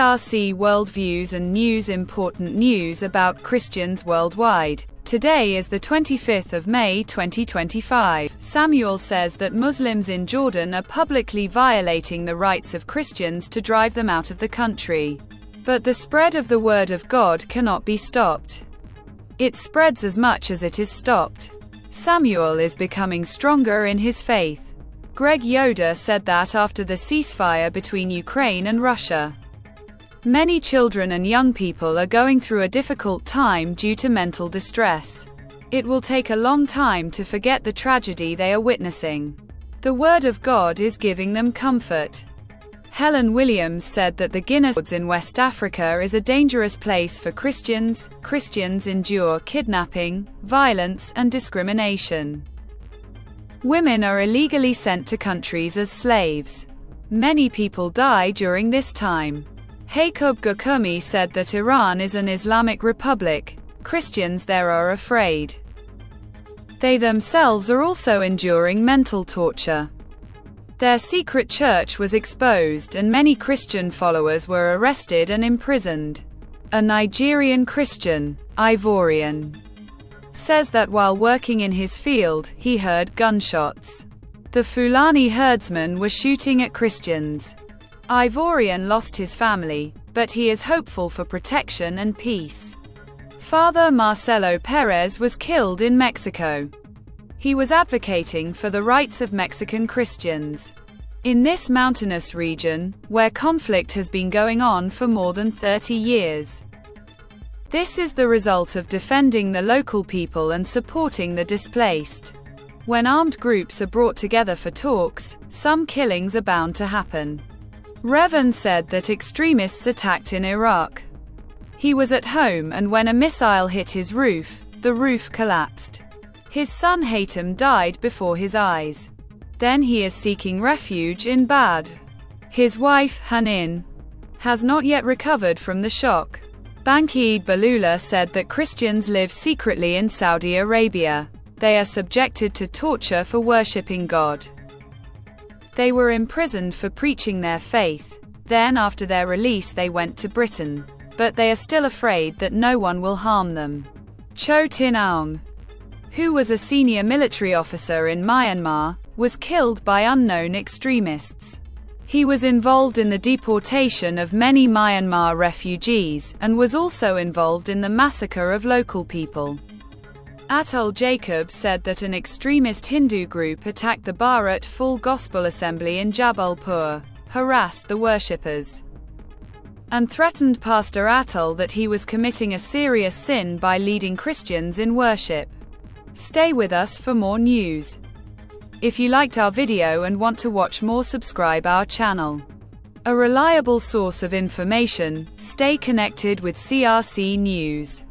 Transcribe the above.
CRC Worldviews and News. Important news about Christians worldwide. Today is the 25th of May 2025. Samuel says that Muslims in Jordan are publicly violating the rights of Christians to drive them out of the country. But the spread of the word of God cannot be stopped. It spreads as much as it is stopped. Samuel is becoming stronger in his faith. Greg Yoder said that after the ceasefire between Ukraine and Russia. Many children and young people are going through a difficult time due to mental distress. It will take a long time to forget the tragedy they are witnessing. The Word of God is giving them comfort. Helen Williams said that the Guinness in West Africa is a dangerous place for Christians. Christians endure kidnapping, violence, and discrimination. Women are illegally sent to countries as slaves. Many people die during this time. Hakob Gukumi said that Iran is an Islamic republic. Christians there are afraid. They themselves are also enduring mental torture. Their secret church was exposed and many Christian followers were arrested and imprisoned. A Nigerian Christian, Ivorian, says that while working in his field, he heard gunshots. The Fulani herdsmen were shooting at Christians. Ivorian lost his family, but he is hopeful for protection and peace. Father Marcelo Perez was killed in Mexico. He was advocating for the rights of Mexican Christians in this mountainous region, where conflict has been going on for more than 30 years. This is the result of defending the local people and supporting the displaced. When armed groups are brought together for talks, some killings are bound to happen. Revan said that extremists attacked in Iraq. He was at home and when a missile hit his roof, the roof collapsed. His son Hatem died before his eyes. Then he is seeking refuge in Bad. His wife, Hanin, has not yet recovered from the shock. Bankeed Balula said that Christians live secretly in Saudi Arabia. They are subjected to torture for worshipping God. They were imprisoned for preaching their faith. Then after their release they went to Britain. But they are still afraid that no one will harm them. Cho Tin Aung, who was a senior military officer in Myanmar, was killed by unknown extremists. He was involved in the deportation of many Myanmar refugees, and was also involved in the massacre of local people. Atul Jacob said that an extremist Hindu group attacked the Bharat Full Gospel Assembly in Jabalpur, harassed the worshippers, and threatened Pastor Atul that he was committing a serious sin by leading Christians in worship. Stay with us for more news. If you liked our video and want to watch more, subscribe our channel. A reliable source of information, stay connected with CRC News.